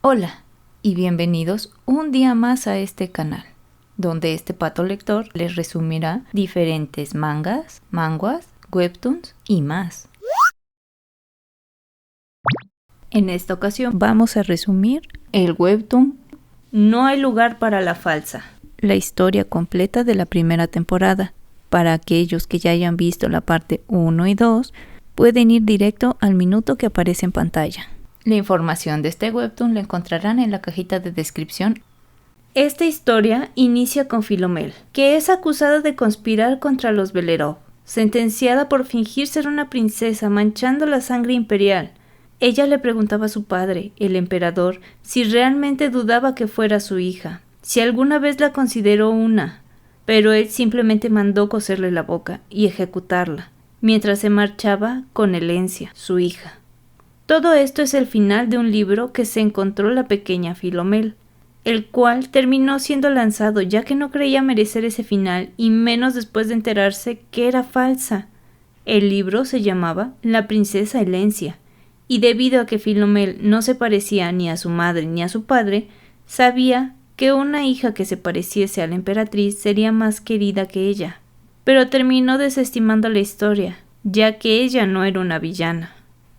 Hola y bienvenidos un día más a este canal, donde este pato lector les resumirá diferentes mangas, manhwas, webtoons y más. En esta ocasión vamos a resumir el webtoon No hay lugar para la falsa, la historia completa de la primera temporada. Para aquellos que ya hayan visto la parte 1 y 2, pueden ir directo al minuto que aparece en pantalla. La información de este webtoon la encontrarán en la cajita de descripción. Esta historia inicia con Philomel, que es acusada de conspirar contra los Bellerov, sentenciada por fingir ser una princesa manchando la sangre imperial. Ella le preguntaba a su padre, el emperador, si realmente dudaba que fuera su hija, si alguna vez la consideró una, pero él simplemente mandó coserle la boca y ejecutarla, mientras se marchaba con Elencia, su hija. Todo esto es el final de un libro que se encontró la pequeña Philomel, el cual terminó siendo lanzado ya que no creía merecer ese final y menos después de enterarse que era falsa. El libro se llamaba La princesa Elencia, y debido a que Philomel no se parecía ni a su madre ni a su padre, sabía que una hija que se pareciese a la emperatriz sería más querida que ella, pero terminó desestimando la historia, ya que ella no era una villana.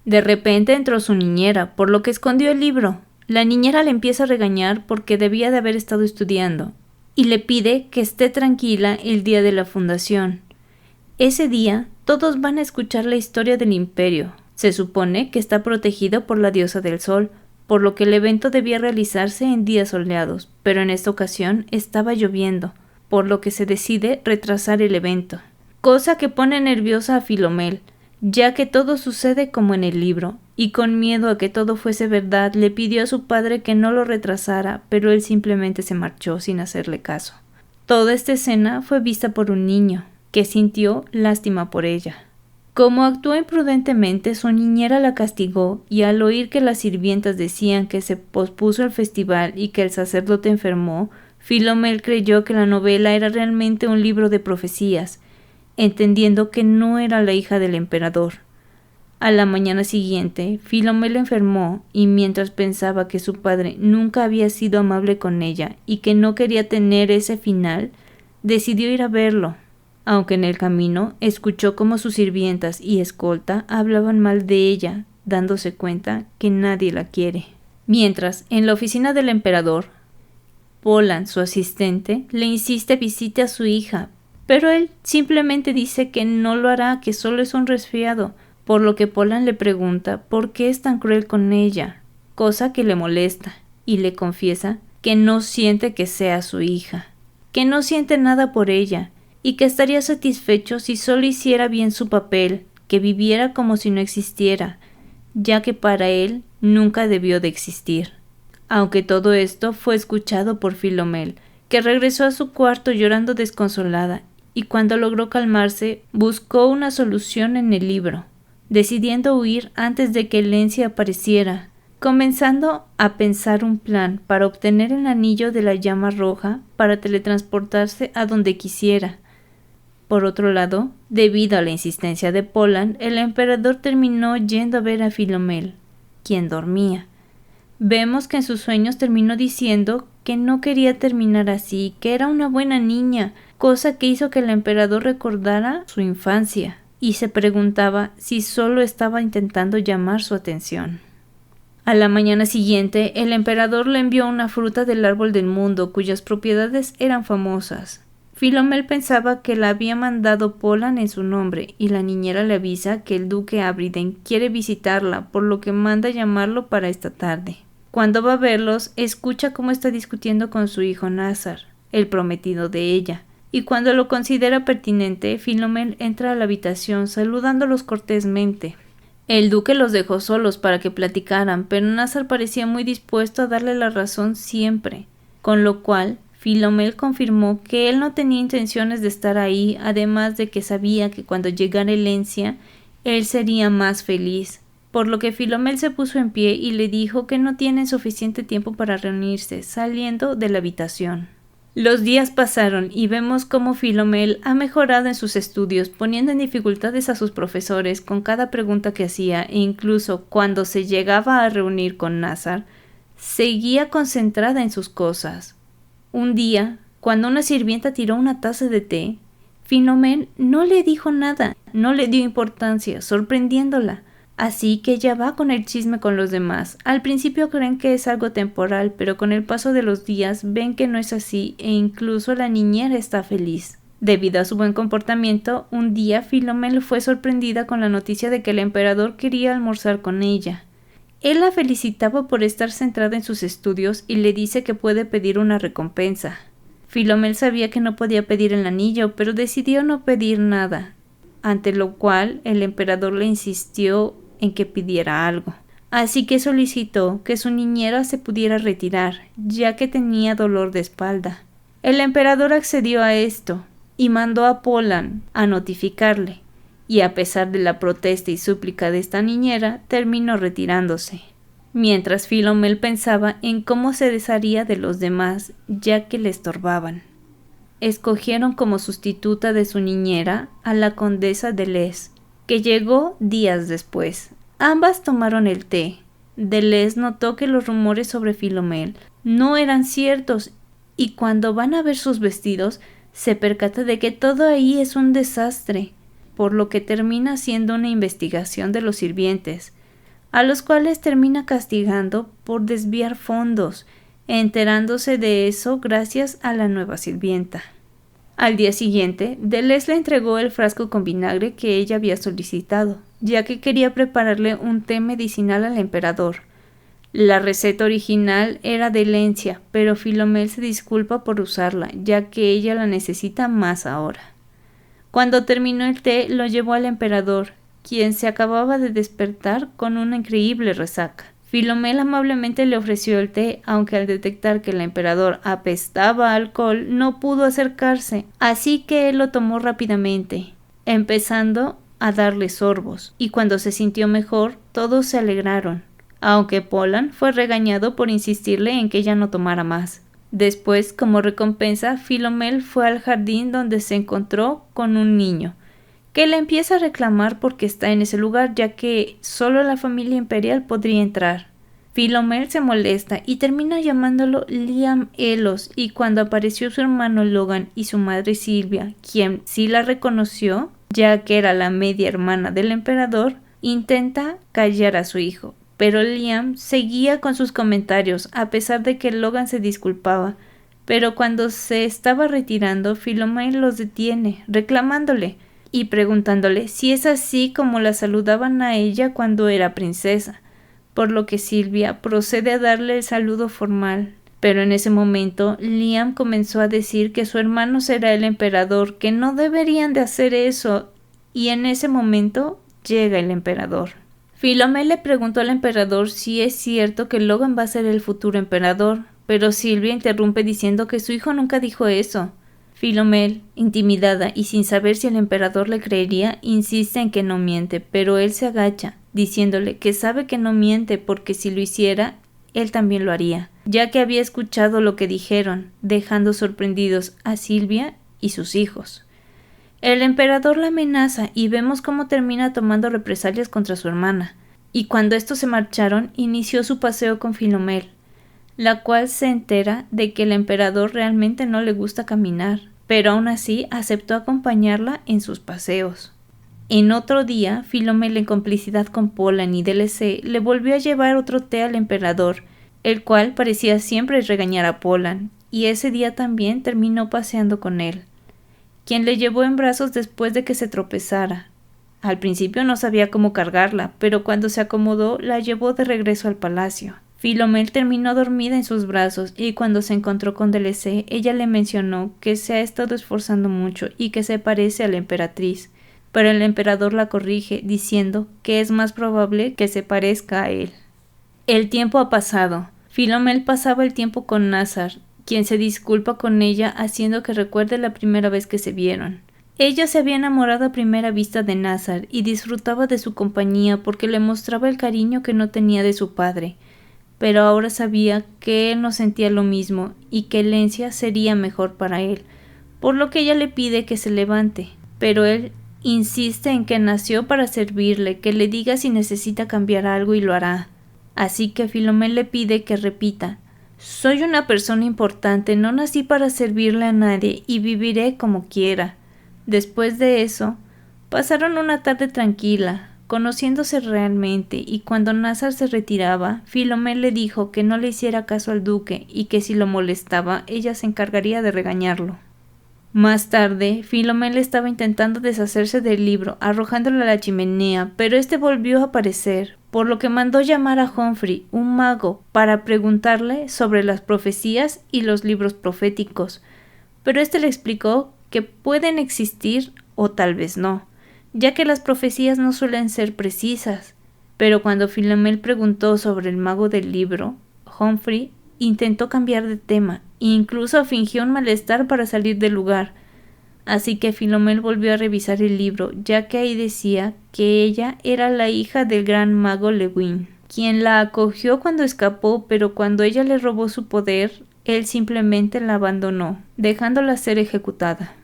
De repente entró su niñera, por lo que escondió el libro. La niñera le empieza a regañar porque debía de haber estado estudiando, y le pide que esté tranquila el día de la fundación. Ese día, todos van a escuchar la historia del imperio. Se supone que está protegido por la diosa del sol, por lo que el evento debía realizarse en días soleados, pero en esta ocasión estaba lloviendo, por lo que se decide retrasar el evento. Cosa que pone nerviosa a Philomel, ya que todo sucede como en el libro, y con miedo a que todo fuese verdad, le pidió a su padre que no lo retrasara, pero él simplemente se marchó sin hacerle caso. Toda esta escena fue vista por un niño, que sintió lástima por ella. Como actuó imprudentemente, su niñera la castigó, y al oír que las sirvientas decían que se pospuso el festival y que el sacerdote enfermó, Philomel creyó que la novela era realmente un libro de profecías, entendiendo que no era la hija del emperador. A la mañana siguiente, Philomel enfermó y mientras pensaba que su padre nunca había sido amable con ella y que no quería tener ese final, decidió ir a verlo, aunque en el camino escuchó cómo sus sirvientas y escolta hablaban mal de ella, dándose cuenta que nadie la quiere. Mientras, en la oficina del emperador, Polan, su asistente, le insiste visite a su hija, pero él simplemente dice que no lo hará, que solo es un resfriado, por lo que Polan le pregunta por qué es tan cruel con ella, cosa que le molesta, y le confiesa que no siente que sea su hija, que no siente nada por ella, y que estaría satisfecho si solo hiciera bien su papel, que viviera como si no existiera, ya que para él nunca debió de existir. Aunque todo esto fue escuchado por Philomel, que regresó a su cuarto llorando desconsolada, y cuando logró calmarse, buscó una solución en el libro, decidiendo huir antes de que Elencia apareciera, comenzando a pensar un plan para obtener el anillo de la llama roja para teletransportarse a donde quisiera. Por otro lado, debido a la insistencia de Polan, el emperador terminó yendo a ver a Philomel, quien dormía. Vemos que en sus sueños terminó diciendo que no quería terminar así, que era una buena niña, cosa que hizo que el emperador recordara su infancia, y se preguntaba si solo estaba intentando llamar su atención. A la mañana siguiente, el emperador le envió una fruta del árbol del mundo, cuyas propiedades eran famosas. Philomel pensaba que la había mandado Polan en su nombre, y la niñera le avisa que el duque Abriden quiere visitarla, por lo que manda llamarlo para esta tarde. Cuando va a verlos, escucha cómo está discutiendo con su hijo Nazar, el prometido de ella, y cuando lo considera pertinente, Philomel entra a la habitación saludándolos cortésmente. El duque los dejó solos para que platicaran, pero Nazar parecía muy dispuesto a darle la razón siempre, con lo cual Philomel confirmó que él no tenía intenciones de estar ahí, además de que sabía que cuando llegara Elencia, él sería más feliz, por lo que Philomel se puso en pie y le dijo que no tienen suficiente tiempo para reunirse, saliendo de la habitación. Los días pasaron y vemos cómo Philomel ha mejorado en sus estudios, poniendo en dificultades a sus profesores con cada pregunta que hacía, e incluso cuando se llegaba a reunir con Nazar, Seguía concentrada en sus cosas. Un día, cuando una sirvienta tiró una taza de té, Philomel no le dijo nada, no le dio importancia, sorprendiéndola. Así que ella va con el chisme con los demás. Al principio creen que es algo temporal, pero con el paso de los días ven que no es así e incluso la niñera está feliz. Debido a su buen comportamiento, un día Philomel fue sorprendida con la noticia de que el emperador quería almorzar con ella. Él la felicitaba por estar centrada en sus estudios y le dice que puede pedir una recompensa. Philomel sabía que no podía pedir el anillo, pero decidió no pedir nada, ante lo cual el emperador le insistió en que pidiera algo. Así que solicitó que su niñera se pudiera retirar, ya que tenía dolor de espalda. El emperador accedió a esto y mandó a Pollan a notificarle, y a pesar de la protesta y súplica de esta niñera, terminó retirándose. Mientras Philomel pensaba en cómo se desharía de los demás, ya que le estorbaban. Escogieron como sustituta de su niñera a la condesa Deleuze, que llegó días después. Ambas tomaron el té. Deleuze notó que los rumores sobre Philomel no eran ciertos y cuando van a ver sus vestidos se percata de que todo ahí es un desastre, por lo que termina haciendo una investigación de los sirvientes, a los cuales termina castigando por desviar fondos, enterándose de eso gracias a la nueva sirvienta. Al día siguiente, Deleuze le entregó el frasco con vinagre que ella había solicitado, ya que quería prepararle un té medicinal al emperador. La receta original era de Lencia, pero Philomel se disculpa por usarla, ya que ella la necesita más ahora. Cuando terminó el té, lo llevó al emperador, quien se acababa de despertar con una increíble resaca. Philomel amablemente le ofreció el té, aunque al detectar que el emperador apestaba a alcohol, no pudo acercarse, así que él lo tomó rápidamente, empezando a darle sorbos, y cuando se sintió mejor, todos se alegraron, aunque Pollan fue regañado por insistirle en que ella no tomara más. Después, como recompensa, Philomel fue al jardín donde se encontró con un niño, que le empieza a reclamar porque está en ese lugar, ya que solo la familia imperial podría entrar. Philomel se molesta y termina llamándolo Liam Elos, y cuando apareció su hermano Logan y su madre Silvia, quien sí la reconoció, ya que era la media hermana del emperador, intenta callar a su hijo. Pero Liam seguía con sus comentarios, a pesar de que Logan se disculpaba. Pero cuando se estaba retirando, Philomel los detiene, reclamándole y preguntándole si es así como la saludaban a ella cuando era princesa, por lo que Silvia procede a darle el saludo formal. Pero en ese momento, Liam comenzó a decir que su hermano será el emperador, que no deberían de hacer eso, y en ese momento llega el emperador. Philomel le preguntó al emperador si es cierto que Logan va a ser el futuro emperador, pero Silvia interrumpe diciendo que su hijo nunca dijo eso. Philomel, intimidada y sin saber si el emperador le creería, insiste en que no miente, pero él se agacha, diciéndole que sabe que no miente porque si lo hiciera, él también lo haría, ya que había escuchado lo que dijeron, dejando sorprendidos a Silvia y sus hijos. El emperador la amenaza y vemos cómo termina tomando represalias contra su hermana, y cuando estos se marcharon, inició su paseo con Philomel, la cual se entera de que el emperador realmente no le gusta caminar, pero aún así aceptó acompañarla en sus paseos. En otro día, Philomel, en complicidad con Pollan y Deleuze, le volvió a llevar otro té al emperador, el cual parecía siempre regañar a Pollan, y ese día también terminó paseando con él, quien le llevó en brazos después de que se tropezara. Al principio no sabía cómo cargarla, pero cuando se acomodó la llevó de regreso al palacio. Philomel terminó dormida en sus brazos y cuando se encontró con Deleuze, ella le mencionó que se ha estado esforzando mucho y que se parece a la emperatriz, pero el emperador la corrige diciendo que es más probable que se parezca a él. El tiempo ha pasado. Philomel pasaba el tiempo con Nazar, quien se disculpa con ella haciendo que recuerde la primera vez que se vieron. Ella se había enamorado a primera vista de Nazar y disfrutaba de su compañía porque le mostraba el cariño que no tenía de su padre, pero ahora sabía que él no sentía lo mismo y que Lencia sería mejor para él, por lo que ella le pide que se levante, pero él insiste en que nació para servirle, que le diga si necesita cambiar algo y lo hará. Así que Filomel le pide que repita: «Soy una persona importante, no nací para servirle a nadie y viviré como quiera». Después de eso, pasaron una tarde tranquila, conociéndose realmente, y cuando Nazar se retiraba, Filomel le dijo que no le hiciera caso al duque y que si lo molestaba, ella se encargaría de regañarlo. Más tarde, Filomel estaba intentando deshacerse del libro, arrojándolo a la chimenea, pero este volvió a aparecer, por lo que mandó llamar a Humphrey, un mago, para preguntarle sobre las profecías y los libros proféticos. Pero este le explicó que pueden existir o tal vez no, ya que las profecías no suelen ser precisas. Pero cuando Filomel preguntó sobre el mago del libro, Humphrey intentó cambiar de tema e incluso fingió un malestar para salir del lugar. Así que Filomel volvió a revisar el libro, ya que ahí decía que ella era la hija del gran mago Lewin, quien la acogió cuando escapó, pero cuando ella le robó su poder, él simplemente la abandonó, dejándola ser ejecutada.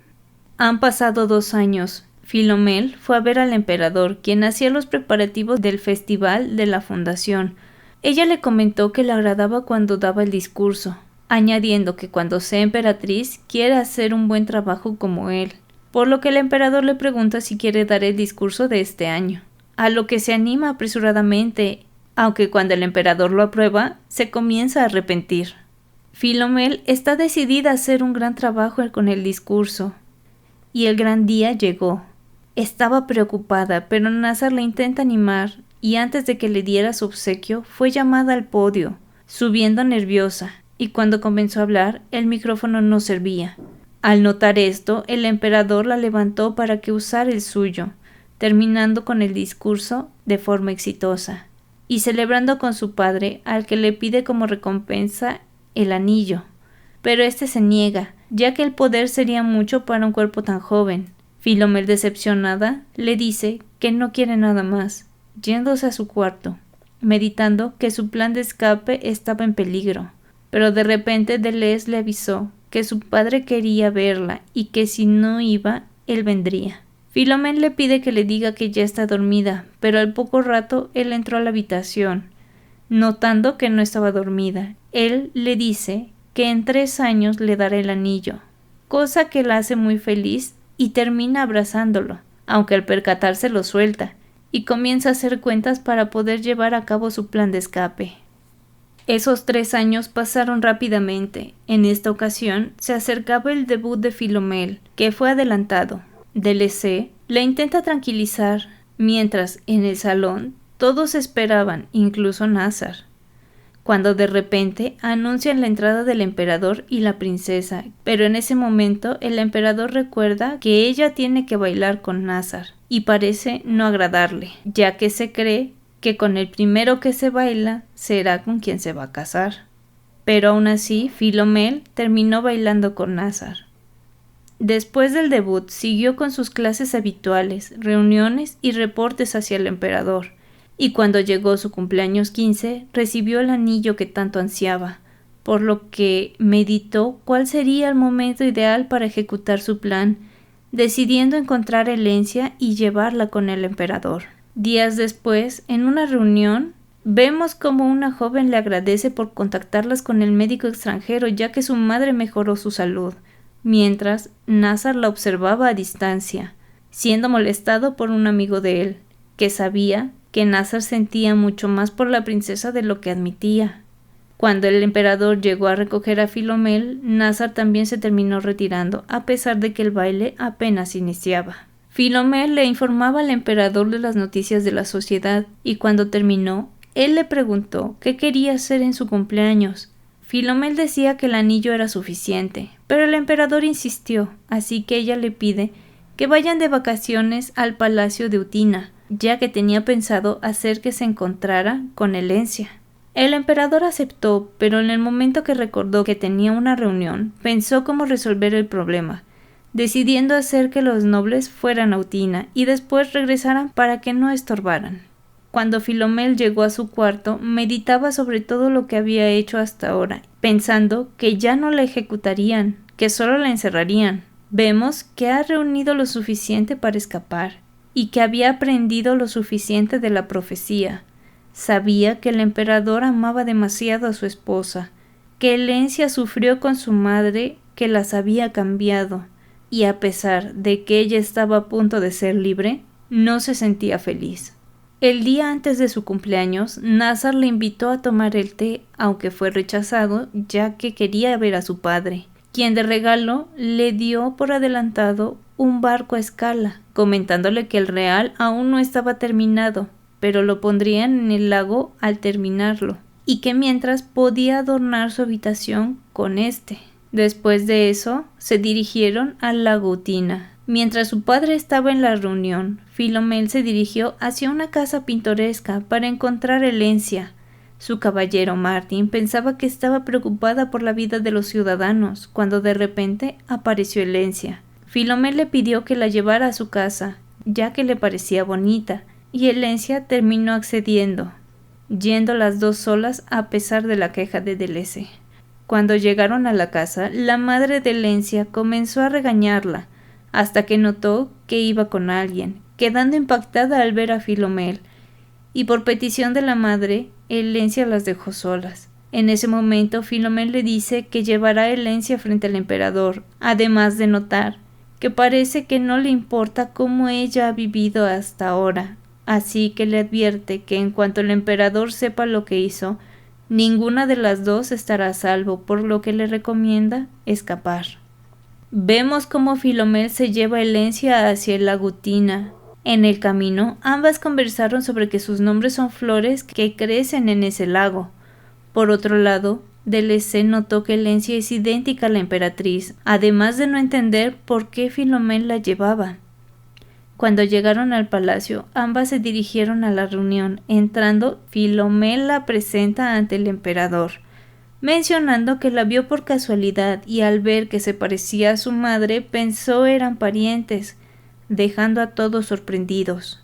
Han pasado 2 años. Filomel fue a ver al emperador, quien hacía los preparativos del festival de la fundación. Ella le comentó que le agradaba cuando daba el discurso, añadiendo que cuando sea emperatriz quiere hacer un buen trabajo como él, por lo que el emperador le pregunta si quiere dar el discurso de este año, a lo que se anima apresuradamente, aunque cuando el emperador lo aprueba, se comienza a arrepentir. Filomel está decidida a hacer un gran trabajo con el discurso, y el gran día llegó. Estaba preocupada, pero Nazar la intenta animar, y antes de que le diera su obsequio, fue llamada al podio, subiendo nerviosa, y cuando comenzó a hablar, el micrófono no servía. Al notar esto, el emperador la levantó para que usara el suyo, terminando con el discurso de forma exitosa, y celebrando con su padre, al que le pide como recompensa el anillo. Pero este se niega, ya que el poder sería mucho para un cuerpo tan joven. Filomel, decepcionada, le dice que no quiere nada más, yéndose a su cuarto, meditando que su plan de escape estaba en peligro. Pero de repente Deleuze le avisó que su padre quería verla y que si no iba, él vendría. Filomel le pide que le diga que ya está dormida, pero al poco rato él entró a la habitación. Notando que no estaba dormida, él le dice que en 3 años le dará el anillo, cosa que la hace muy feliz y termina abrazándolo, aunque al percatarse lo suelta, y comienza a hacer cuentas para poder llevar a cabo su plan de escape. Esos 3 años pasaron rápidamente. En esta ocasión se acercaba el debut de Filomel, que fue adelantado. Deleuze la intenta tranquilizar, mientras en el salón todos esperaban, incluso Nazar, cuando de repente anuncian la entrada del emperador y la princesa, pero en ese momento el emperador recuerda que ella tiene que bailar con Nazar, y parece no agradarle, ya que se cree que con el primero que se baila será con quien se va a casar. Pero aún así, Filomel terminó bailando con Nazar. Después del debut, siguió con sus clases habituales, reuniones y reportes hacia el emperador, y cuando llegó su cumpleaños 15, recibió el anillo que tanto ansiaba, por lo que meditó cuál sería el momento ideal para ejecutar su plan, decidiendo encontrar a Helencia y llevarla con el emperador. Días después, en una reunión, vemos cómo una joven le agradece por contactarlas con el médico extranjero, ya que su madre mejoró su salud, mientras Nazar la observaba a distancia, siendo molestado por un amigo de él, que sabía que Nazar sentía mucho más por la princesa de lo que admitía. Cuando el emperador llegó a recoger a Filomel, Nazar también se terminó retirando, a pesar de que el baile apenas iniciaba. Filomel le informaba al emperador de las noticias de la sociedad, y cuando terminó, él le preguntó qué quería hacer en su cumpleaños. Filomel decía que el anillo era suficiente, pero el emperador insistió, así que ella le pide que vayan de vacaciones al palacio de Utina, ya que tenía pensado hacer que se encontrara con Helencia. El emperador aceptó, pero en el momento que recordó que tenía una reunión, pensó cómo resolver el problema, decidiendo hacer que los nobles fueran a Utina y después regresaran para que no estorbaran. Cuando Filomel llegó a su cuarto, meditaba sobre todo lo que había hecho hasta ahora, pensando que ya no la ejecutarían, que solo la encerrarían. Vemos que ha reunido lo suficiente para escapar, y que había aprendido lo suficiente de la profecía. Sabía que el emperador amaba demasiado a su esposa, que Helencia sufrió con su madre, que las había cambiado, y a pesar de que ella estaba a punto de ser libre, no se sentía feliz. El día antes de su cumpleaños, Nazar le invitó a tomar el té, aunque fue rechazado, ya que quería ver a su padre, quien de regalo le dio por adelantado un barco a escala, comentándole que el real aún no estaba terminado, pero lo pondrían en el lago al terminarlo, y que mientras podía adornar su habitación con este. Después de eso, se dirigieron al lago Utina. Mientras su padre estaba en la reunión, Filomel se dirigió hacia una casa pintoresca para encontrar a Helencia. Su caballero Martín pensaba que estaba preocupada por la vida de los ciudadanos, cuando de repente apareció Helencia. Filomel le pidió que la llevara a su casa, ya que le parecía bonita, y Helencia terminó accediendo, yendo las dos solas a pesar de la queja de Delese. Cuando llegaron a la casa, la madre de Helencia comenzó a regañarla, hasta que notó que iba con alguien, quedando impactada al ver a Filomel, y por petición de la madre, Helencia las dejó solas. En ese momento, Filomel le dice que llevará a Helencia frente al emperador, además de notar que parece que no le importa cómo ella ha vivido hasta ahora, así que le advierte que en cuanto el emperador sepa lo que hizo, ninguna de las dos estará a salvo, por lo que le recomienda escapar. Vemos cómo Filomel se lleva a Helencia hacia el lago Utina. En el camino, ambas conversaron sobre que sus nombres son flores que crecen en ese lago. Por otro lado, Delese notó que Helencia es idéntica a la emperatriz, además de no entender por qué Filomel la llevaba. Cuando llegaron al palacio, ambas se dirigieron a la reunión. Entrando, Filomel la presenta ante el emperador, mencionando que la vio por casualidad y al ver que se parecía a su madre pensó eran parientes, dejando a todos sorprendidos.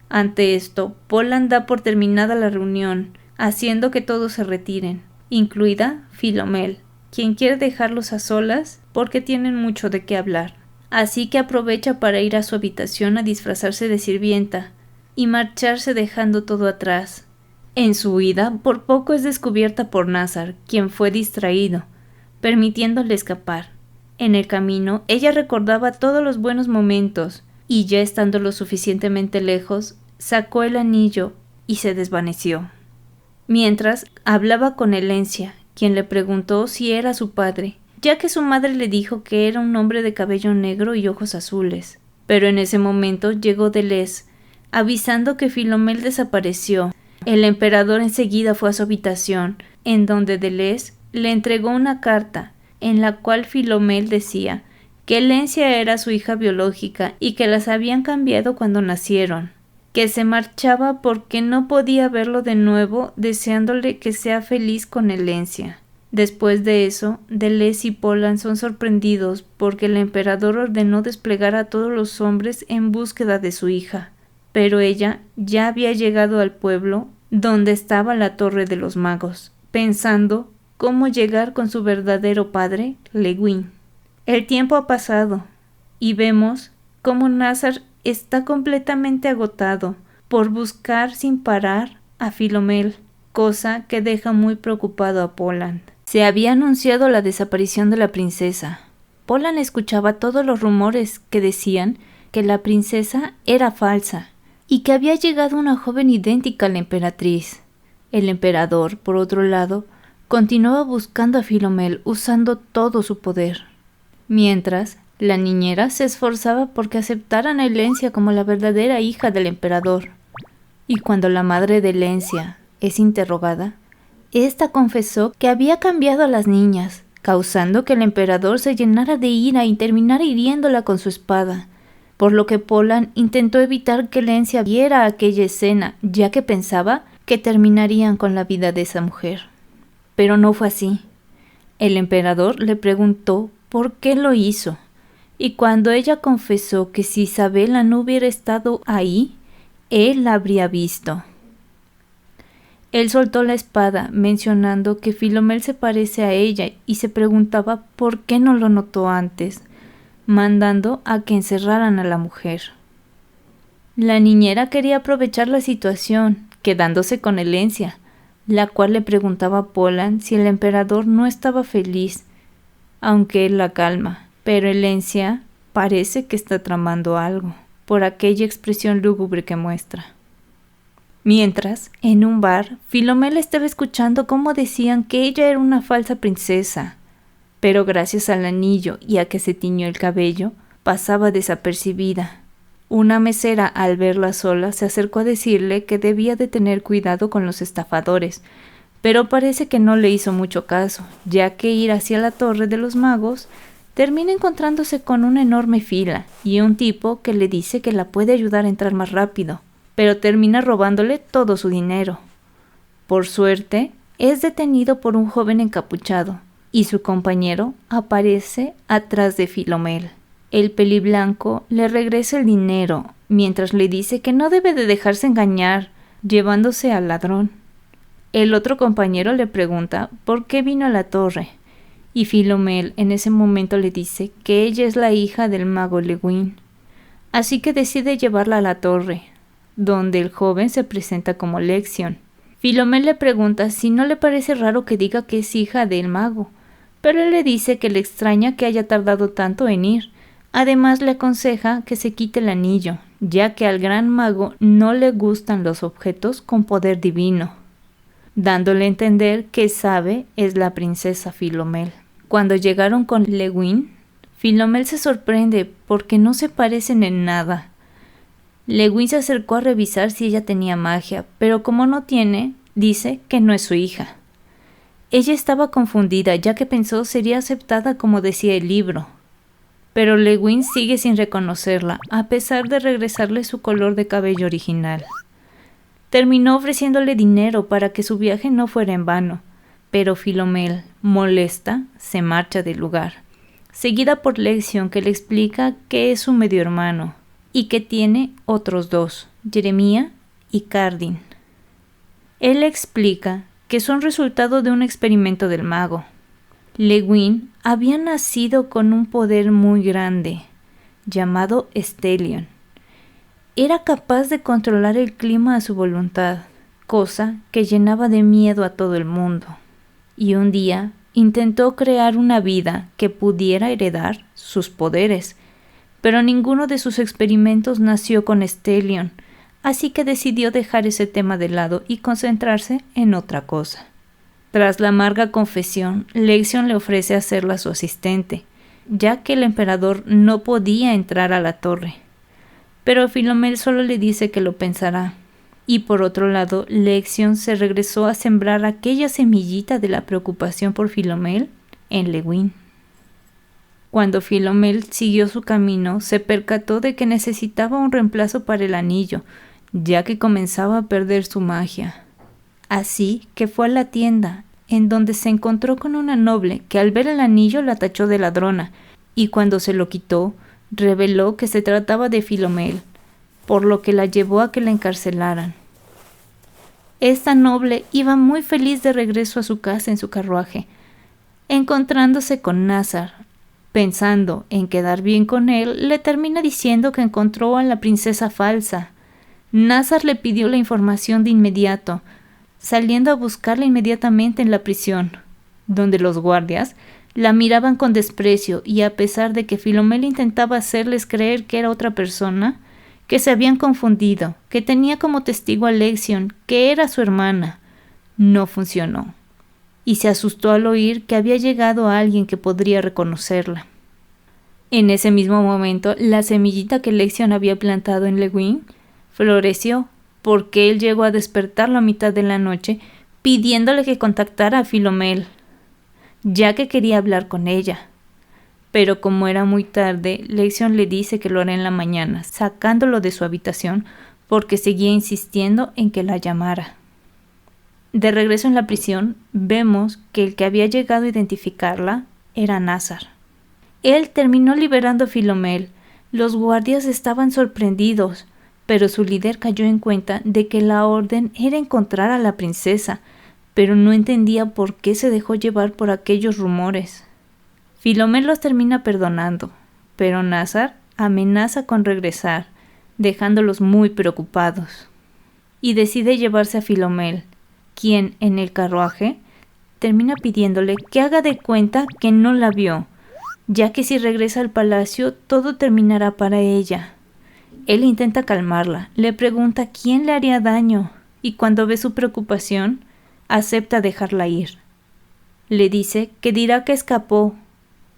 Ante esto, Polan da por terminada la reunión, haciendo que todos se retiren, incluida Filomel, quien quiere dejarlos a solas porque tienen mucho de qué hablar. Así que aprovecha para ir a su habitación a disfrazarse de sirvienta y marcharse dejando todo atrás. En su huida, por poco es descubierta por Nazar, quien fue distraído, permitiéndole escapar. En el camino, ella recordaba todos los buenos momentos, y ya estando lo suficientemente lejos, sacó el anillo y se desvaneció. Mientras, hablaba con Helencia, quien le preguntó si era su padre, ya que su madre le dijo que era un hombre de cabello negro y ojos azules. Pero en ese momento llegó Delese, avisando que Filomel desapareció. El emperador enseguida fue a su habitación, en donde Delese le entregó una carta, en la cual Filomel decía que Helencia era su hija biológica y que las habían cambiado cuando nacieron, que se marchaba porque no podía verlo de nuevo, deseándole que sea feliz con Helencia. Después de eso, Delese y Polan son sorprendidos porque el emperador ordenó desplegar a todos los hombres en búsqueda de su hija, pero ella ya había llegado al pueblo donde estaba la Torre de los Magos, pensando cómo llegar con su verdadero padre, Lewin. El tiempo ha pasado y vemos cómo Nazar está completamente agotado por buscar sin parar a Filomel, cosa que deja muy preocupado a Polan. Se había anunciado la desaparición de la princesa. Polan escuchaba todos los rumores que decían que la princesa era falsa y que había llegado una joven idéntica a la emperatriz. El emperador, por otro lado, continuaba buscando a Filomel usando todo su poder. Mientras, la niñera se esforzaba porque aceptaran a Helencia como la verdadera hija del emperador. Y cuando la madre de Helencia es interrogada, ésta confesó que había cambiado a las niñas, causando que el emperador se llenara de ira y terminara hiriéndola con su espada, por lo que Polan intentó evitar que Helencia viera aquella escena, ya que pensaba que terminarían con la vida de esa mujer. Pero no fue así. El emperador le preguntó por qué lo hizo, y cuando ella confesó que si Isabela no hubiera estado ahí, él la habría visto. Él soltó la espada, mencionando que Filomel se parece a ella y se preguntaba por qué no lo notó antes, mandando a que encerraran a la mujer. La niñera quería aprovechar la situación, quedándose con Helencia, la cual le preguntaba a Poland si el emperador no estaba feliz, aunque él la calma, pero Helencia parece que está tramando algo, por aquella expresión lúgubre que muestra. Mientras, en un bar, Filomela estaba escuchando cómo decían que ella era una falsa princesa, pero gracias al anillo y a que se tiñó el cabello, pasaba desapercibida. Una mesera, al verla sola, se acercó a decirle que debía de tener cuidado con los estafadores, pero parece que no le hizo mucho caso, ya que ir hacia la Torre de los Magos termina encontrándose con una enorme fila y un tipo que le dice que la puede ayudar a entrar más rápido, pero termina robándole todo su dinero. Por suerte, es detenido por un joven encapuchado, y su compañero aparece atrás de Philomel. El peliblanco le regresa el dinero, mientras le dice que no debe de dejarse engañar, llevándose al ladrón. El otro compañero le pregunta por qué vino a la torre, y Philomel en ese momento le dice que ella es la hija del mago Lewin, así que decide llevarla a la torre, donde el joven se presenta como Lexion. Philomel le pregunta si no le parece raro que diga que es hija del mago, pero él le dice que le extraña que haya tardado tanto en ir. Además le aconseja que se quite el anillo, ya que al gran mago no le gustan los objetos con poder divino, dándole a entender que Sabe es la princesa Philomel. Cuando llegaron con Lewin, Philomel se sorprende porque no se parecen en nada. Lewin se acercó a revisar si ella tenía magia, pero como no tiene, dice que no es su hija. Ella estaba confundida, ya que pensó sería aceptada como decía el libro. Pero Lewin sigue sin reconocerla, a pesar de regresarle su color de cabello original. Terminó ofreciéndole dinero para que su viaje no fuera en vano, pero Philomel, molesta, se marcha del lugar, seguida por Lexion, que le explica que es su medio hermano y que tiene otros dos, Jeremiah y Cardin. Él le explica que son resultado de un experimento del mago. Lewin había nacido con un poder muy grande, llamado Stellion. Era capaz de controlar el clima a su voluntad, cosa que llenaba de miedo a todo el mundo. Y un día intentó crear una vida que pudiera heredar sus poderes, pero ninguno de sus experimentos nació con Stellion, así que decidió dejar ese tema de lado y concentrarse en otra cosa. Tras la amarga confesión, Lexion le ofrece hacerla su asistente, ya que el emperador no podía entrar a la torre. Pero Philomel solo le dice que lo pensará. Y por otro lado, Lexion se regresó a sembrar aquella semillita de la preocupación por Philomel en Lewin. Cuando Philomel siguió su camino, se percató de que necesitaba un reemplazo para el anillo, ya que comenzaba a perder su magia. Así que fue a la tienda, en donde se encontró con una noble que al ver el anillo la tachó de ladrona, y cuando se lo quitó, reveló que se trataba de Philomel, por lo que la llevó a que la encarcelaran. Esta noble iba muy feliz de regreso a su casa en su carruaje, encontrándose con Nazar. Pensando en quedar bien con él, le termina diciendo que encontró a la princesa falsa. Nazar le pidió la información de inmediato, saliendo a buscarla inmediatamente en la prisión, donde los guardias la miraban con desprecio, y a pesar de que Philomel intentaba hacerles creer que era otra persona, que se habían confundido, que tenía como testigo a Lexion, que era su hermana, no funcionó, y se asustó al oír que había llegado a alguien que podría reconocerla. En ese mismo momento, la semillita que Lexion había plantado en Lewin floreció, porque él llegó a despertarlo a mitad de la noche pidiéndole que contactara a Philomel, ya que quería hablar con ella. Pero como era muy tarde, Lexion le dice que lo hará en la mañana, sacándolo de su habitación porque seguía insistiendo en que la llamara. De regreso en la prisión, vemos que el que había llegado a identificarla era Nazar. Él terminó liberando a Philomel. Los guardias estaban sorprendidos, pero su líder cayó en cuenta de que la orden era encontrar a la princesa, pero no entendía por qué se dejó llevar por aquellos rumores. Philomel los termina perdonando, pero Nazar amenaza con regresar, dejándolos muy preocupados. y decide llevarse a Filomel, quien en el carruaje termina pidiéndole que haga de cuenta que no la vio, ya que si regresa al palacio todo terminará para ella. Él intenta calmarla, le pregunta quién le haría daño y cuando ve su preocupación, acepta dejarla ir. Le dice que dirá que escapó,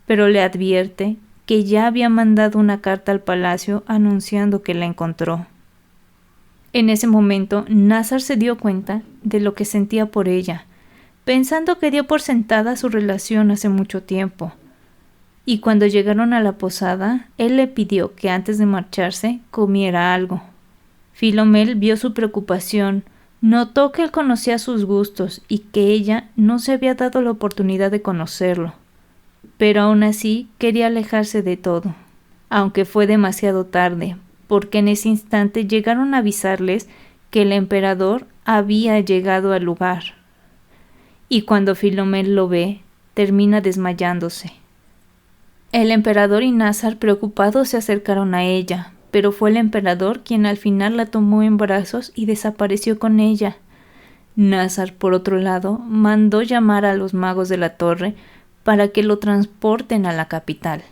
pero le advierte que ya había mandado una carta al palacio anunciando que la encontró. En ese momento, Nazar se dio cuenta de lo que sentía por ella, pensando que dio por sentada su relación hace mucho tiempo. Y cuando llegaron a la posada, él le pidió que antes de marcharse comiera algo. Filomel vio su preocupación, notó que él conocía sus gustos y que ella no se había dado la oportunidad de conocerlo. Pero aún así quería alejarse de todo, aunque fue demasiado tarde, porque en ese instante llegaron a avisarles que el emperador había llegado al lugar. Y cuando Filomel lo ve, termina desmayándose. El emperador y Nazar, preocupados, se acercaron a ella, pero fue el emperador quien al final la tomó en brazos y desapareció con ella. Nazar, por otro lado, mandó llamar a los magos de la torre para que lo transporten a la capital.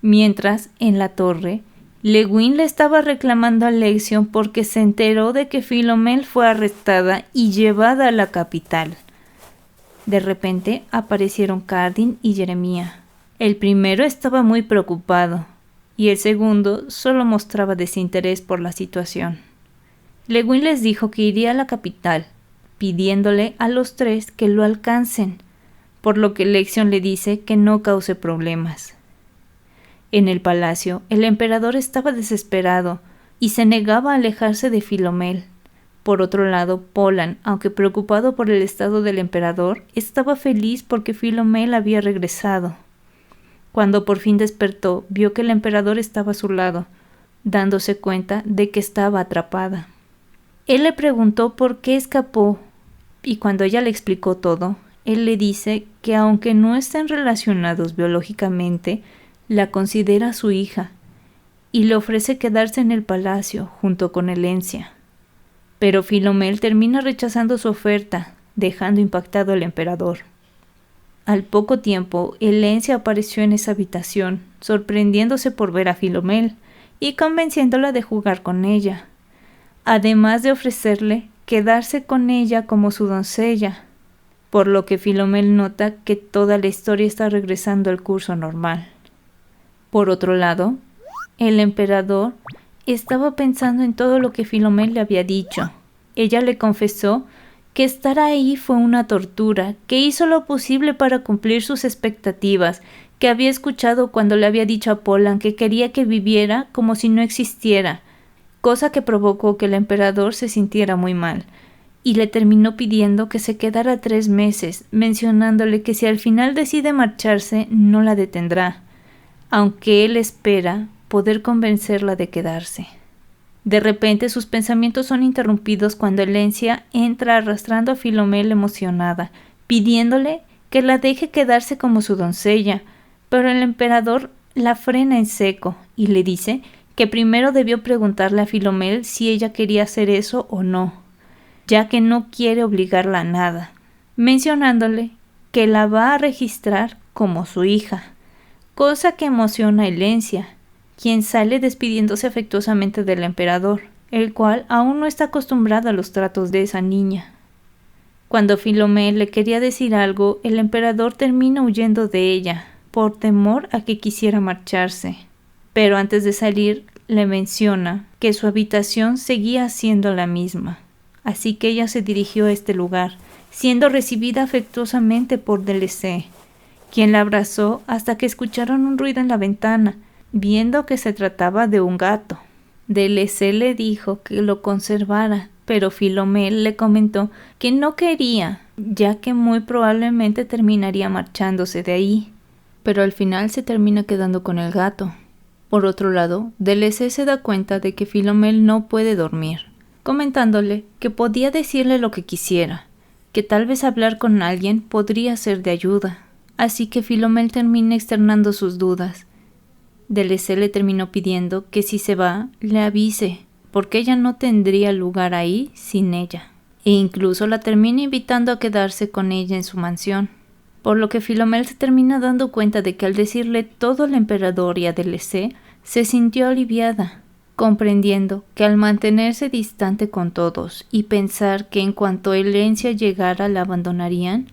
Mientras, en la torre, Lewin le estaba reclamando a Lexion porque se enteró de que Filomel fue arrestada y llevada a la capital. De repente aparecieron Cardin y Jeremia. El primero estaba muy preocupado y el segundo solo mostraba desinterés por la situación. Lewin les dijo que iría a la capital, pidiéndole a los tres que lo alcancen, por lo que Lexion le dice que no cause problemas. En el palacio, el emperador estaba desesperado y se negaba a alejarse de Filomel. Por otro lado, Polan, aunque preocupado por el estado del emperador, estaba feliz porque Filomel había regresado. Cuando por fin despertó, vio que el emperador estaba a su lado, dándose cuenta de que estaba atrapada. Él le preguntó por qué escapó, y cuando ella le explicó todo, él le dice que aunque no estén relacionados biológicamente, la considera su hija, y le ofrece quedarse en el palacio junto con Elencia. Pero Filomel termina rechazando su oferta, dejando impactado al emperador. Al poco tiempo, Elencia apareció en esa habitación, sorprendiéndose por ver a Filomel y convenciéndola de jugar con ella, además de ofrecerle quedarse con ella como su doncella, por lo que Filomel nota que toda la historia está regresando al curso normal. Por otro lado, el emperador estaba pensando en todo lo que Filomel le había dicho. Ella le confesó que estar ahí fue una tortura, que hizo lo posible para cumplir sus expectativas, que había escuchado cuando le había dicho a Polan que quería que viviera como si no existiera, cosa que provocó que el emperador se sintiera muy mal, y le terminó pidiendo que se quedara 3 meses, mencionándole que si al final decide marcharse, no la detendrá, aunque él espera poder convencerla de quedarse. De repente sus pensamientos son interrumpidos cuando Elencia entra arrastrando a Filomel emocionada, pidiéndole que la deje quedarse como su doncella, pero el emperador la frena en seco y le dice que primero debió preguntarle a Filomel si ella quería hacer eso o no, ya que no quiere obligarla a nada, mencionándole que la va a registrar como su hija, cosa que emociona a Elencia, quien sale despidiéndose afectuosamente del emperador, el cual aún no está acostumbrado a los tratos de esa niña. Cuando Filomel le quería decir algo, el emperador termina huyendo de ella, por temor a que quisiera marcharse. Pero antes de salir, le menciona que su habitación seguía siendo la misma, así que ella se dirigió a este lugar, siendo recibida afectuosamente por Delesé, quien la abrazó hasta que escucharon un ruido en la ventana, viendo que se trataba de un gato. Delesé le dijo que lo conservara, pero Filomel le comentó que no quería, ya que muy probablemente terminaría marchándose de ahí, pero al final se termina quedando con el gato. Por otro lado, Delesé se da cuenta de que Filomel no puede dormir, comentándole que podía decirle lo que quisiera, que tal vez hablar con alguien podría ser de ayuda, así que Filomel termina externando sus dudas. Delesé le terminó pidiendo que si se va, le avise, porque ella no tendría lugar ahí sin ella, e incluso la termina invitando a quedarse con ella en su mansión. Por lo que Philomel se termina dando cuenta de que al decirle todo al emperador y a Deleuze, se sintió aliviada, comprendiendo que al mantenerse distante con todos y pensar que en cuanto Helencia llegara la abandonarían,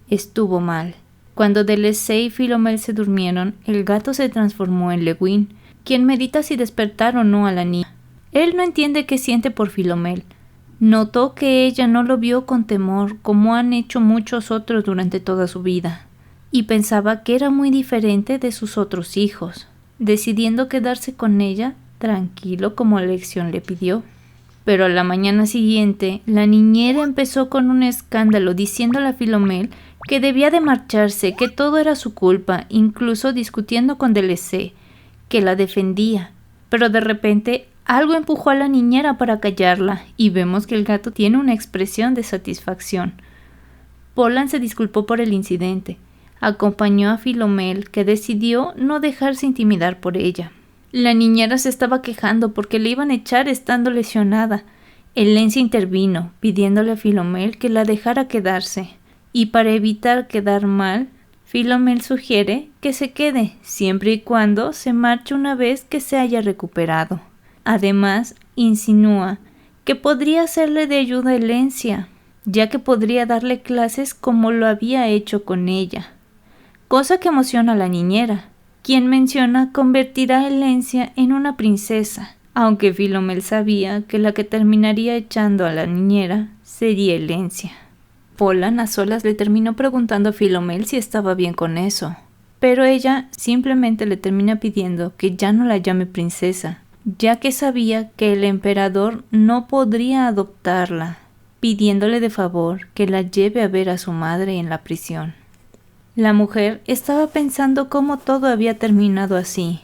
estuvo mal. Cuando Deleuze y Philomel se durmieron, el gato se transformó en Lewin, quien medita si despertar o no a la niña. Él no entiende qué siente por Philomel. Notó que ella no lo vio con temor, como han hecho muchos otros durante toda su vida, y pensaba que era muy diferente de sus otros hijos, decidiendo quedarse con ella tranquilo como la lección le pidió. Pero a la mañana siguiente, la niñera empezó con un escándalo diciéndole a Philomel que debía de marcharse, que todo era su culpa, incluso discutiendo con Deleuze, que la defendía. Pero de repente algo empujó a la niñera para callarla, y vemos que el gato tiene una expresión de satisfacción. Poland se disculpó por el incidente, acompañó a Philomel, que decidió no dejarse intimidar por ella. La niñera se estaba quejando porque le iban a echar estando lesionada. Helencia intervino, pidiéndole a Philomel que la dejara quedarse, y para evitar quedar mal, Philomel sugiere que se quede, siempre y cuando se marche una vez que se haya recuperado. Además, insinúa que podría serle de ayuda a Helencia, ya que podría darle clases como lo había hecho con ella, cosa que emociona a la niñera, quien menciona convertirá a Helencia en una princesa, aunque Philomel sabía que la que terminaría echando a la niñera sería Helencia. Poland a solas le terminó preguntando a Philomel si estaba bien con eso, pero ella simplemente le termina pidiendo que ya no la llame princesa, ya que sabía que el emperador no podría adoptarla, pidiéndole de favor que la lleve a ver a su madre en la prisión. La mujer estaba pensando cómo todo había terminado así.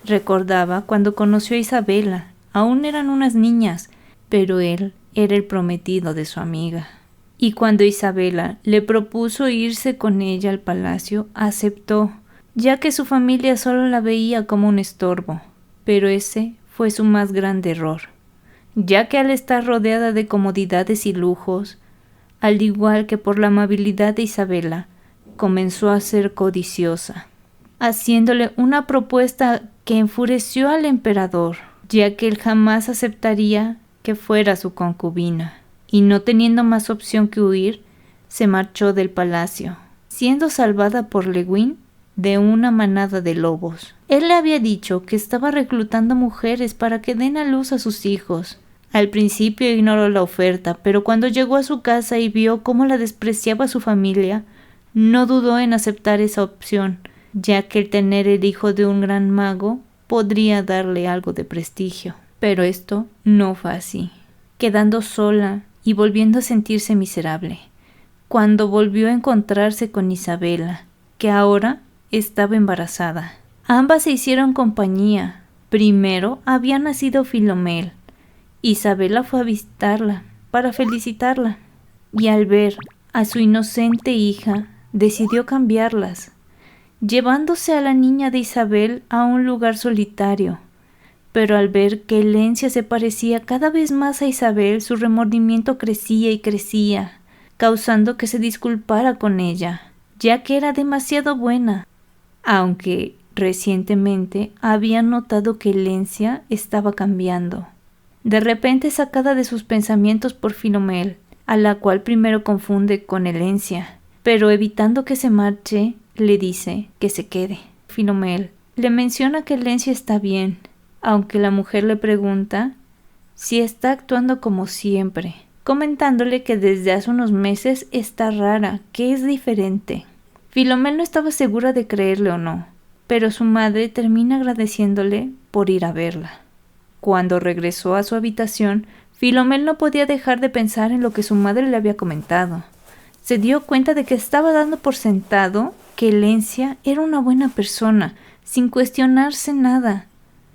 Recordaba cuando conoció a Isabela, aún eran unas niñas, pero él era el prometido de su amiga. Y cuando Isabela le propuso irse con ella al palacio, aceptó, ya que su familia solo la veía como un estorbo. Pero ese fue su más grande error, ya que al estar rodeada de comodidades y lujos, al igual que por la amabilidad de Isabela, comenzó a ser codiciosa, haciéndole una propuesta que enfureció al emperador, ya que él jamás aceptaría que fuera su concubina, y no teniendo más opción que huir, se marchó del palacio, siendo salvada por Lewin de una manada de lobos. Él le había dicho que estaba reclutando mujeres para que den a luz a sus hijos. Al principio ignoró la oferta, pero cuando llegó a su casa y vio cómo la despreciaba su familia, no dudó en aceptar esa opción, ya que el tener el hijo de un gran mago podría darle algo de prestigio. Pero esto no fue así, quedando sola y volviendo a sentirse miserable, cuando volvió a encontrarse con Isabela, que ahora estaba embarazada. Ambas se hicieron compañía. Primero había nacido Philomel. Isabela fue a visitarla para felicitarla, y al ver a su inocente hija, decidió cambiarlas, llevándose a la niña de Isabel a un lugar solitario. Pero al ver que Helencia se parecía cada vez más a Isabel, su remordimiento crecía y crecía, causando que se disculpara con ella, ya que era demasiado buena, aunque recientemente había notado que Helencia estaba cambiando. De repente, sacada de sus pensamientos por Philomel, a la cual primero confunde con Helencia, pero evitando que se marche, le dice que se quede. Philomel le menciona que Helencia está bien, aunque la mujer le pregunta si está actuando como siempre, comentándole que desde hace unos meses está rara, que es diferente. Philomel no estaba segura de creerle o no, pero su madre termina agradeciéndole por ir a verla. Cuando regresó a su habitación, Philomel no podía dejar de pensar en lo que su madre le había comentado. Se dio cuenta de que estaba dando por sentado que Helencia era una buena persona, sin cuestionarse nada.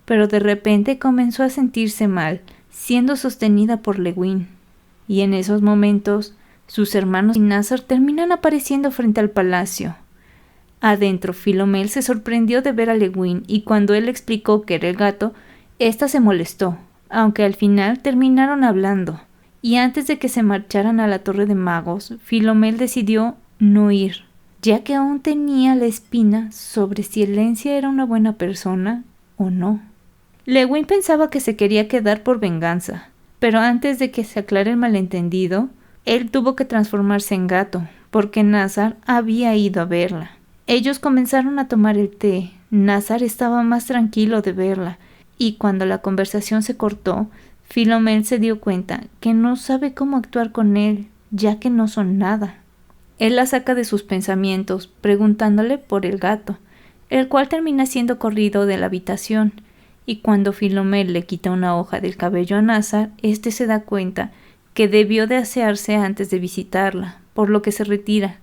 Pero de repente comenzó a sentirse mal, siendo sostenida por Lewin. Y en esos momentos, sus hermanos y Nazar terminan apareciendo frente al palacio. Adentro, Philomel se sorprendió de ver a Lewin, y cuando él explicó que era el gato, ésta se molestó, aunque al final terminaron hablando, y antes de que se marcharan a la Torre de Magos, Philomel decidió no ir, ya que aún tenía la espina sobre si Elencia era una buena persona o no. Lewin pensaba que se quería quedar por venganza, pero antes de que se aclare el malentendido, él tuvo que transformarse en gato, porque Nazar había ido a verla. Ellos comenzaron a tomar el té. Nazar estaba más tranquilo de verla, y cuando la conversación se cortó, Philomel se dio cuenta que no sabe cómo actuar con él, ya que no son nada. Él la saca de sus pensamientos, preguntándole por el gato, el cual termina siendo corrido de la habitación, y cuando Philomel le quita una hoja del cabello a Nazar, este se da cuenta que debió de asearse antes de visitarla, por lo que se retira,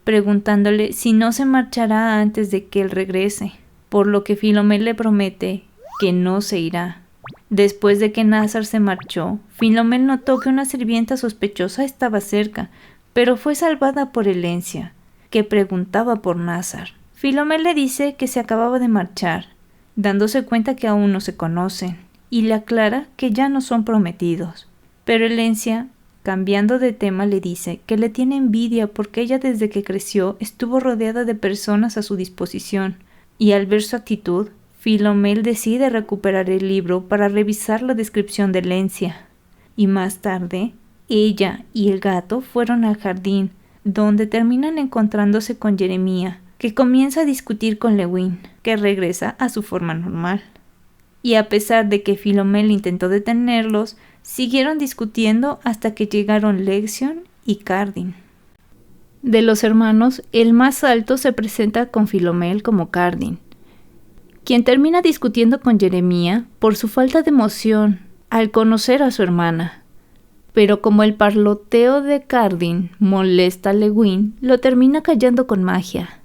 preguntándole si no se marchará antes de que él regrese, por lo que Philomel le promete que no se irá. Después de que Nazar se marchó, Philomel notó que una sirvienta sospechosa estaba cerca, pero fue salvada por Elencia, que preguntaba por Nazar. Philomel le dice que se acababa de marchar, dándose cuenta que aún no se conocen, y le aclara que ya no son prometidos. Pero Elencia, cambiando de tema, le dice que le tiene envidia porque ella desde que creció estuvo rodeada de personas a su disposición, y al ver su actitud, Philomel decide recuperar el libro para revisar la descripción de Elencia. Y más tarde, ella y el gato fueron al jardín, donde terminan encontrándose con Jeremia, que comienza a discutir con Lewin, que regresa a su forma normal. Y a pesar de que Philomel intentó detenerlos, siguieron discutiendo hasta que llegaron Lexion y Cardin. De los hermanos, el más alto se presenta con Philomel como Cardin, quien termina discutiendo con Jeremia por su falta de emoción al conocer a su hermana. Pero como el parloteo de Cardin molesta a Lewin, lo termina callando con magia.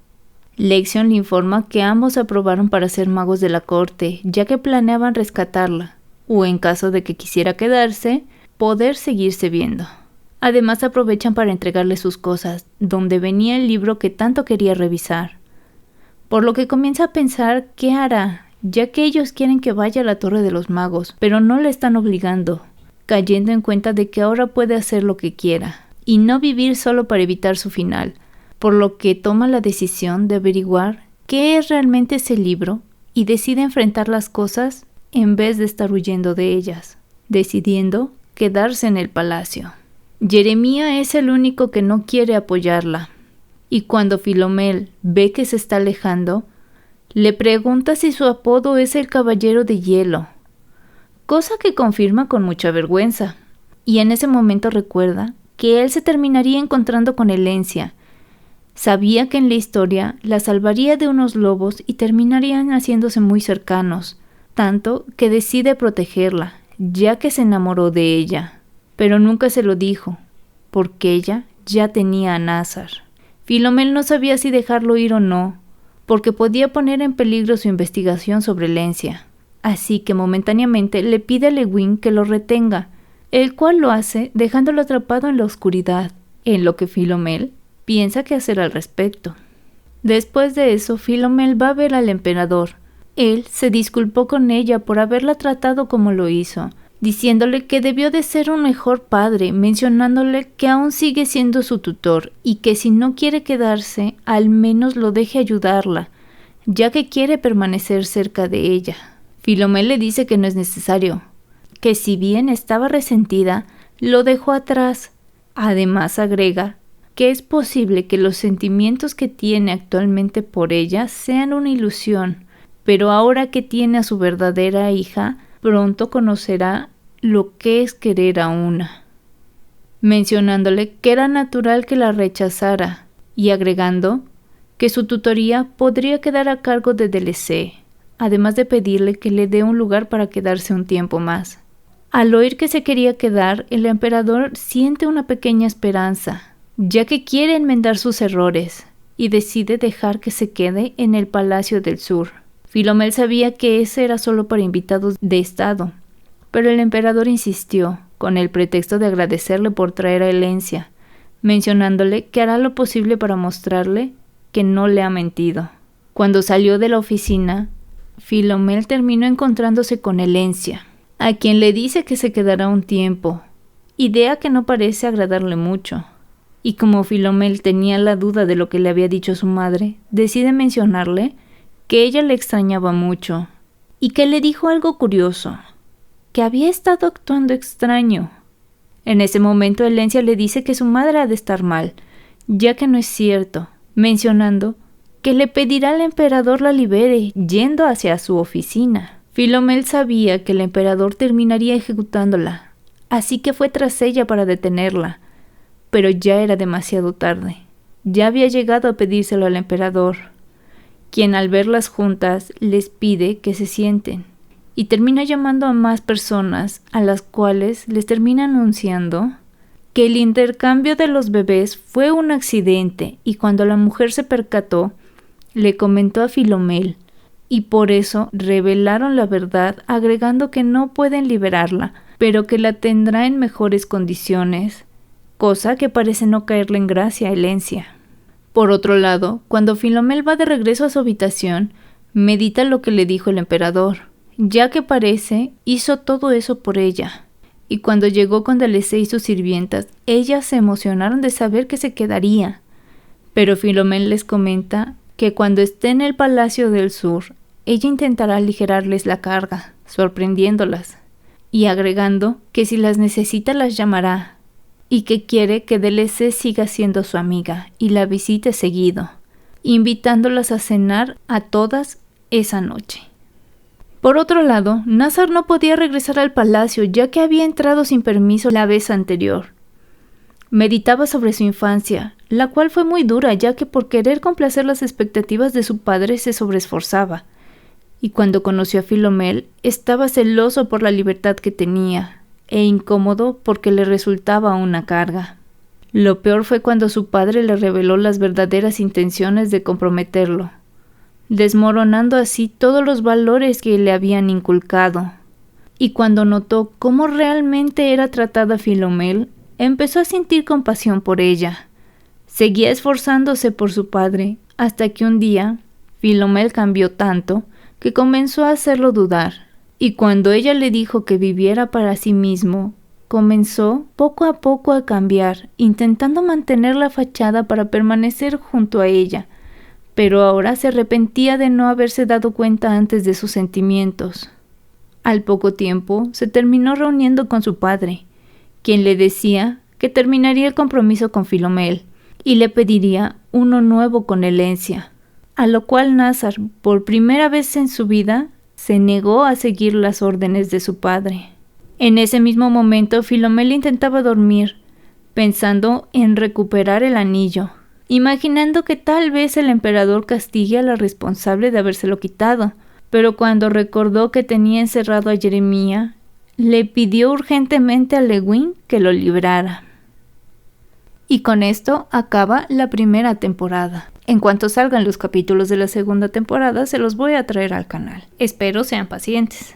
Lexion le informa que ambos aprobaron para ser magos de la corte, ya que planeaban rescatarla, o en caso de que quisiera quedarse, poder seguirse viendo. Además aprovechan para entregarle sus cosas, donde venía el libro que tanto quería revisar. Por lo que comienza a pensar qué hará, ya que ellos quieren que vaya a la Torre de los Magos, pero no le están obligando, cayendo en cuenta de que ahora puede hacer lo que quiera, y no vivir solo para evitar su final, por lo que toma la decisión de averiguar qué es realmente ese libro y decide enfrentar las cosas en vez de estar huyendo de ellas, decidiendo quedarse en el palacio. Jeremia es el único que no quiere apoyarla, y cuando Philomel ve que se está alejando, le pregunta si su apodo es el Caballero de Hielo, cosa que confirma con mucha vergüenza, y en ese momento recuerda que él se terminaría encontrando con Elencia. Sabía que en la historia la salvaría de unos lobos y terminarían haciéndose muy cercanos, tanto que decide protegerla, ya que se enamoró de ella, pero nunca se lo dijo, porque ella ya tenía a Nazar. Philomel no sabía si dejarlo ir o no, porque podía poner en peligro su investigación sobre Elencia, así que momentáneamente le pide a Lewin que lo retenga, el cual lo hace dejándolo atrapado en la oscuridad, en lo que Philomel piensa qué hacer al respecto. Después de eso, Philomel va a ver al emperador. Él se disculpó con ella por haberla tratado como lo hizo, diciéndole que debió de ser un mejor padre, mencionándole que aún sigue siendo su tutor y que si no quiere quedarse, al menos lo deje ayudarla, ya que quiere permanecer cerca de ella. Philomel le dice que no es necesario, que si bien estaba resentida, lo dejó atrás. Además agrega que es posible que los sentimientos que tiene actualmente por ella sean una ilusión, pero ahora que tiene a su verdadera hija, pronto conocerá lo que es querer a una, mencionándole que era natural que la rechazara y agregando que su tutoría podría quedar a cargo de Delesé, además de pedirle que le dé un lugar para quedarse un tiempo más. Al oír que se quería quedar, el emperador siente una pequeña esperanza, ya que quiere enmendar sus errores y decide dejar que se quede en el Palacio del Sur. Philomel sabía que ese era solo para invitados de estado, pero el emperador insistió, con el pretexto de agradecerle por traer a Elencia, mencionándole que hará lo posible para mostrarle que no le ha mentido. Cuando salió de la oficina, Philomel terminó encontrándose con Elencia, a quien le dice que se quedará un tiempo, idea que no parece agradarle mucho. Y como Philomel tenía la duda de lo que le había dicho su madre, decide mencionarle que ella le extrañaba mucho y que le dijo algo curioso, que había estado actuando extraño. En ese momento Elencia le dice que su madre ha de estar mal, ya que no es cierto, mencionando que le pedirá al emperador la libere yendo hacia su oficina. Philomel sabía que el emperador terminaría ejecutándola, así que fue tras ella para detenerla, pero ya era demasiado tarde. Ya había llegado a pedírselo al emperador, quien al verlas juntas les pide que se sienten, y termina llamando a más personas, a las cuales les termina anunciando que el intercambio de los bebés fue un accidente, y cuando la mujer se percató, le comentó a Philomel, y por eso revelaron la verdad, agregando que no pueden liberarla, pero que la tendrá en mejores condiciones, cosa que parece no caerle en gracia a Elencia. Por otro lado, cuando Philomel va de regreso a su habitación, medita lo que le dijo el emperador, ya que parece hizo todo eso por ella. Y cuando llegó con Delecé y sus sirvientas, ellas se emocionaron de saber que se quedaría. Pero Philomel les comenta que cuando esté en el Palacio del Sur, ella intentará aligerarles la carga, sorprendiéndolas, y agregando que si las necesita las llamará, y que quiere que Delecé siga siendo su amiga y la visite seguido, invitándolas a cenar a todas esa noche. Por otro lado, Nazar no podía regresar al palacio ya que había entrado sin permiso la vez anterior. Meditaba sobre su infancia, la cual fue muy dura ya que por querer complacer las expectativas de su padre se sobreesforzaba, y cuando conoció a Philomel estaba celoso por la libertad que tenía, e incómodo porque le resultaba una carga. Lo peor fue cuando su padre le reveló las verdaderas intenciones de comprometerlo, desmoronando así todos los valores que le habían inculcado. Y cuando notó cómo realmente era tratada Philomel, empezó a sentir compasión por ella. Seguía esforzándose por su padre, hasta que un día Philomel cambió tanto que comenzó a hacerlo dudar. Y cuando ella le dijo que viviera para sí mismo, comenzó poco a poco a cambiar, intentando mantener la fachada para permanecer junto a ella, pero ahora se arrepentía de no haberse dado cuenta antes de sus sentimientos. Al poco tiempo se terminó reuniendo con su padre, quien le decía que terminaría el compromiso con Philomel y le pediría uno nuevo con Elencia, a lo cual Nazar, por primera vez en su vida, se negó a seguir las órdenes de su padre. En ese mismo momento, Philomel intentaba dormir, pensando en recuperar el anillo, imaginando que tal vez el emperador castigue a la responsable de habérselo quitado, pero cuando recordó que tenía encerrado a Jeremia, le pidió urgentemente a Lewin que lo librara. Y con esto acaba la primera temporada. En cuanto salgan los capítulos de la segunda temporada, se los voy a traer al canal. Espero sean pacientes.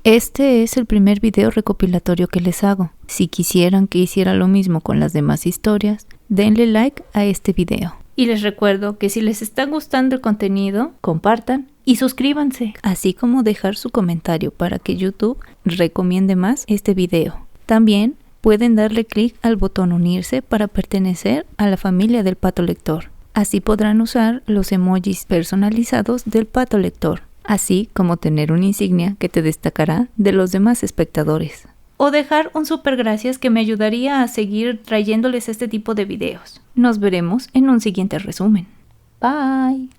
Este es el primer video recopilatorio que les hago. Si quisieran que hiciera lo mismo con las demás historias, denle like a este video. Y les recuerdo que si les está gustando el contenido, compartan y suscríbanse, así como dejar su comentario para que YouTube recomiende más este video. También pueden darle clic al botón unirse para pertenecer a la familia del Pato Lector. Así podrán usar los emojis personalizados del Pato Lector, así como tener una insignia que te destacará de los demás espectadores. O dejar un super gracias que me ayudaría a seguir trayéndoles este tipo de videos. Nos veremos en un siguiente resumen. Bye.